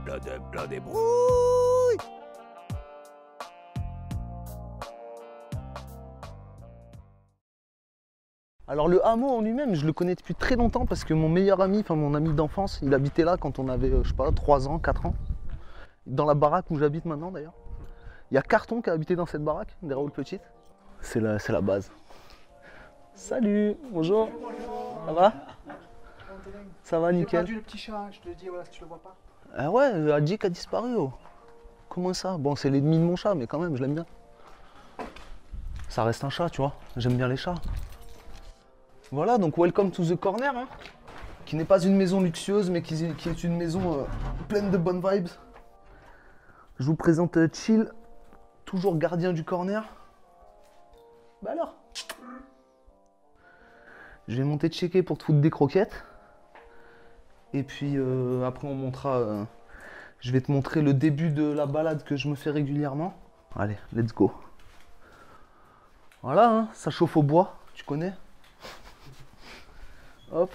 La débrouille. Alors le hameau en lui-même, je le connais depuis très longtemps parce que mon meilleur ami, enfin mon ami d'enfance, il habitait là quand on avait, je sais pas, 3 ans, 4 ans. Dans la baraque où j'habite maintenant d'ailleurs. Il y a Carton qui a habité dans cette baraque, des Raoul Petite. C'est la base. Salut, bonjour. Ça va? Ça va, nickel. J'ai perdu le petit chat, je te dis, voilà, si tu le vois pas. Ah ouais, Adjik a disparu. Oh. Comment ça? Bon, c'est l'ennemi de mon chat, mais quand même, je l'aime bien. Ça reste un chat, tu vois. J'aime bien les chats. Voilà, donc welcome to the corner, hein, qui n'est pas une maison luxueuse, mais qui est une maison pleine de bonnes vibes. Je vous présente Chill, toujours gardien du corner. Bah alors, je vais monter checker pour te foutre des croquettes. Et puis après on montera, je vais te montrer le début de la balade que je me fais régulièrement. Allez, let's go. Voilà, hein, ça chauffe au bois, tu connais. Hop.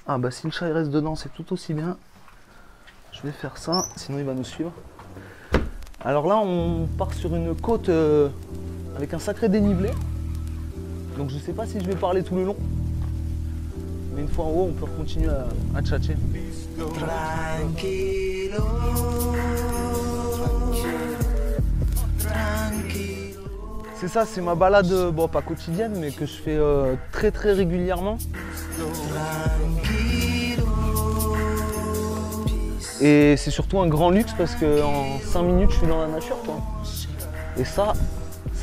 Ah bah si le chat il reste dedans, c'est tout aussi bien. Je vais faire ça, sinon il va nous suivre. Alors là on part sur une côte avec un sacré dénivelé. Donc je sais pas si je vais parler tout le long. Mais une fois en haut on peut continuer à tchatcher. C'est ça, c'est ma balade, bon pas quotidienne, mais que je fais très très régulièrement. Et c'est surtout un grand luxe parce qu'en 5 minutes je suis dans la nature, quoi. Et ça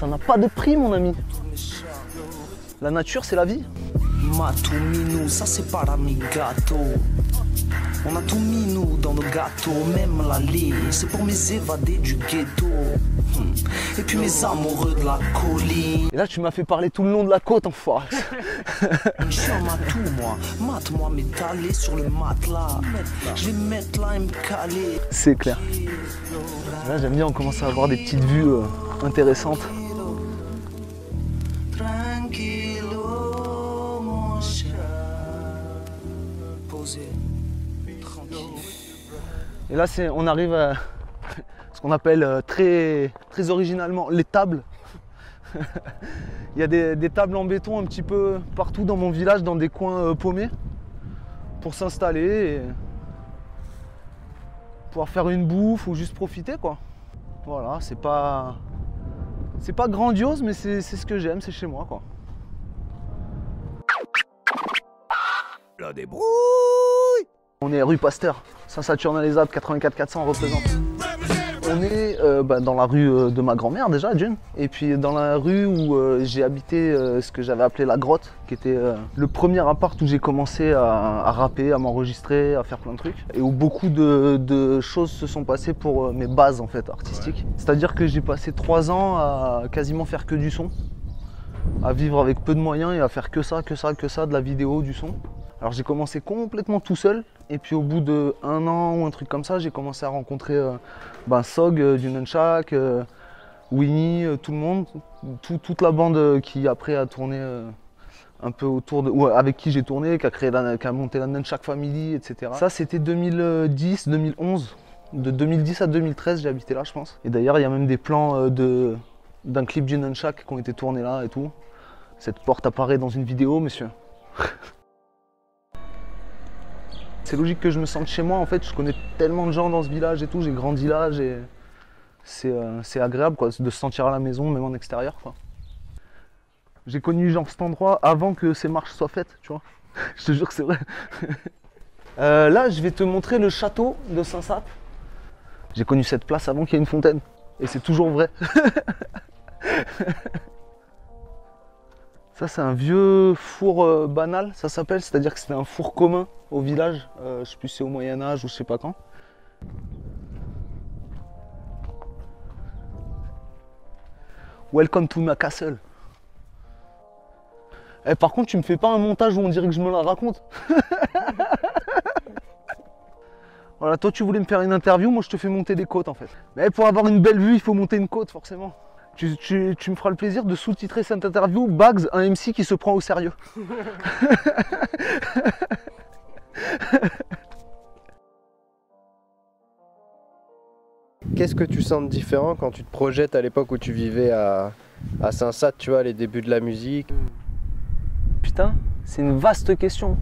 n'a pas de prix, mon ami. La nature, c'est la vie. Matou minou, ça c'est para mi gato. On a tout mis nous dans nos gâteaux, même la lait, c'est pour m'évader du ghetto. Et puis mes amoureux de la colline. Et là tu m'as fait parler tout le long de la côte, enfoiré. Je suis un matou moi, mate-moi m'étaler sur le matelas. Je vais mettre là et me caler. C'est clair. Là j'aime bien, on commence à avoir des petites vues intéressantes. Tranquillo mon chat. Posé. Et là on arrive à ce qu'on appelle très originalement les tables. Il y a des tables en béton un petit peu partout dans mon village, dans des coins paumés, pour s'installer et pouvoir faire une bouffe ou juste profiter, quoi. Voilà, c'est pas grandiose, mais c'est ce que j'aime, c'est chez moi, quoi. La débrouille. On est rue Pasteur, Saint-Saturnin-les-Alpes, 84 400 représente. On est dans la rue de ma grand-mère déjà, d'une. Et puis dans la rue où j'ai habité ce que j'avais appelé la grotte, qui était le premier appart où j'ai commencé à rapper, à m'enregistrer, à faire plein de trucs. Et où beaucoup de choses se sont passées pour mes bases en fait artistiques. C'est-à-dire que j'ai passé 3 ans à quasiment faire que du son. À vivre avec peu de moyens et à faire que ça, de la vidéo, du son. Alors j'ai commencé complètement tout seul et puis au bout de 1 an ou un truc comme ça, j'ai commencé à rencontrer Sog du Nunchak, Winnie, tout le monde, toute la bande qui après a tourné un peu autour de, ou avec qui j'ai tourné, qui a monté la Nunchak Family, etc. Ça c'était 2010, 2011. De 2010 à 2013 j'ai habité là je pense. Et d'ailleurs il y a même des plans d'un clip du Nunchak qui ont été tournés là et tout. Cette porte apparaît dans une vidéo, monsieur. C'est logique que je me sente chez moi, en fait, je connais tellement de gens dans ce village et tout, j'ai grandi là, c'est agréable quoi, de se sentir à la maison, même en extérieur, quoi. J'ai connu genre cet endroit avant que ces marches soient faites, tu vois. Je te jure que c'est vrai. Là, je vais te montrer le château de Saint-Sape. J'ai connu cette place avant qu'il y ait une fontaine, et c'est toujours vrai. Ça c'est un vieux four banal, ça s'appelle, c'est-à-dire que c'était un four commun au village, je sais plus si c'est au Moyen-Âge ou je sais pas quand. Welcome to my castle. Eh, par contre tu me fais pas un montage où on dirait que je me la raconte. Voilà, toi tu voulais me faire une interview, moi je te fais monter des côtes en fait. Mais pour avoir une belle vue, il faut monter une côte forcément. Tu me feras le plaisir de sous-titrer cette interview Bags, un MC qui se prend au sérieux. qu'est-ce que tu sens de différent quand tu te projettes à l'époque où tu vivais à Saint-Sath, tu vois, les débuts de la musique? Putain, c'est une vaste question.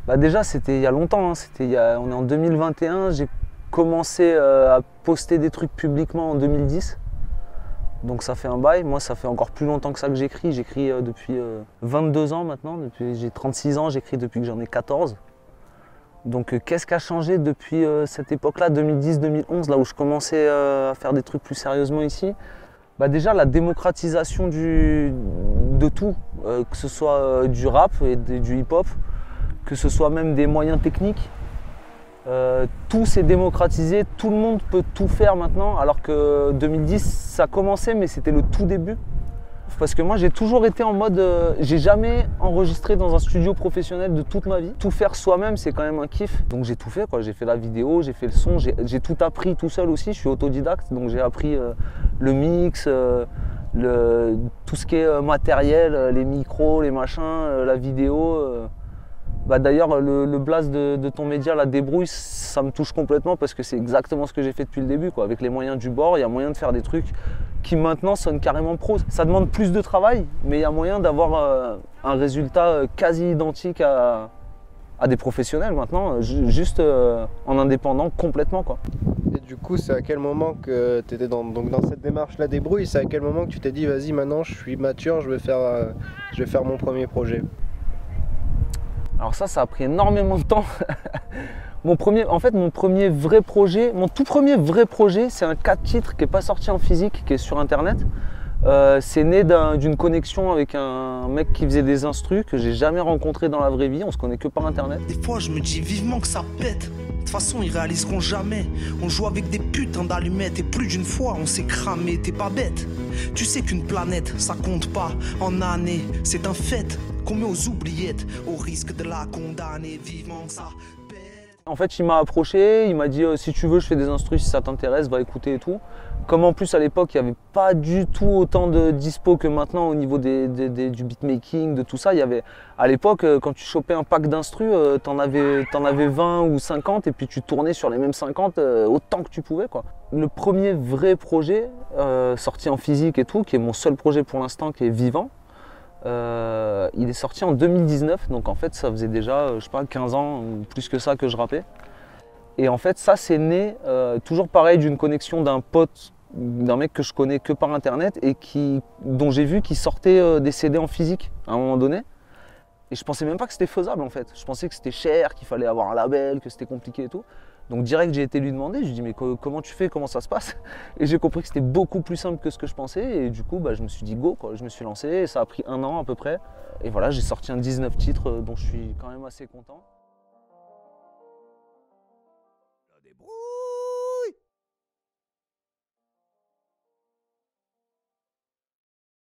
Bah déjà, c'était il y a longtemps, hein. On est en 2021, j'ai commencé à poster des trucs publiquement en 2010. Donc ça fait un bail. Moi, ça fait encore plus longtemps que ça que j'écris. J'écris depuis 22 ans maintenant. J'ai 36 ans, j'écris depuis que j'en ai 14. Donc qu'est-ce qui a changé depuis cette époque-là, 2010-2011, là où je commençais à faire des trucs plus sérieusement ici? Bah déjà la démocratisation de tout, que ce soit du rap et du hip-hop, que ce soit même des moyens techniques. Tout s'est démocratisé, tout le monde peut tout faire maintenant, alors que 2010 ça commençait mais c'était le tout début. Parce que moi j'ai toujours été en mode, j'ai jamais enregistré dans un studio professionnel de toute ma vie. Tout faire soi-même c'est quand même un kiff. Donc j'ai tout fait quoi, j'ai fait la vidéo, j'ai fait le son, j'ai tout appris tout seul aussi, je suis autodidacte. Donc j'ai appris le mix, tout ce qui est matériel, les micros, les machins, la vidéo. Bah d'ailleurs le blast de ton média, la débrouille, ça me touche complètement parce que c'est exactement ce que j'ai fait depuis le début quoi. Avec les moyens du bord, il y a moyen de faire des trucs qui maintenant sonnent carrément pro. Ça demande plus de travail, mais il y a moyen d'avoir un résultat quasi identique à des professionnels maintenant, juste en indépendant complètement quoi. Et du coup, c'est à quel moment que tu étais dans cette démarche la débrouille, c'est à quel moment que tu t'es dit vas-y maintenant je suis mature, je vais faire mon premier projet? Alors ça a pris énormément de temps. Mon premier vrai projet, mon tout premier vrai projet, c'est un 4 titres qui n'est pas sorti en physique, qui est sur internet. C'est né d'une connexion avec un mec qui faisait des instrus que j'ai jamais rencontré dans la vraie vie, on se connaît que par internet. Des fois je me dis vivement que ça pète. De toute façon ils réaliseront jamais. On joue avec des putains d'allumettes et plus d'une fois on s'est cramé, t'es pas bête. Tu sais qu'une planète ça compte pas en années, c'est un fait qu'on met aux oubliettes au risque de la condamner vivement que ça pète. En fait il m'a approché, il m'a dit si tu veux je fais des instrus, si ça t'intéresse va écouter et tout. Comme en plus à l'époque il n'y avait pas du tout autant de dispo que maintenant au niveau du beatmaking, de tout ça. Il y avait, à l'époque quand tu chopais un pack d'instrus, t'en avais 20 ou 50 et puis tu tournais sur les mêmes 50 autant que tu pouvais quoi. Le premier vrai projet sorti en physique et tout, qui est mon seul projet pour l'instant, qui est Vivant, il est sorti en 2019, donc en fait ça faisait déjà je sais pas 15 ans ou plus que ça que je rappais. Et en fait ça c'est né toujours pareil d'une connexion d'un pote, d'un mec que je connais que par internet et dont j'ai vu qu'il sortait des CD en physique à un moment donné. Et je pensais même pas que c'était faisable en fait. Je pensais que c'était cher, qu'il fallait avoir un label, que c'était compliqué et tout. Donc direct j'ai été lui demander, je lui ai dit mais comment tu fais, comment ça se passe? Et j'ai compris que c'était beaucoup plus simple que ce que je pensais et du coup bah, je me suis dit go quoi. Je me suis lancé et ça a pris 1 an à peu près. Et voilà, j'ai sorti un 19 titres dont je suis quand même assez content. La débrouille.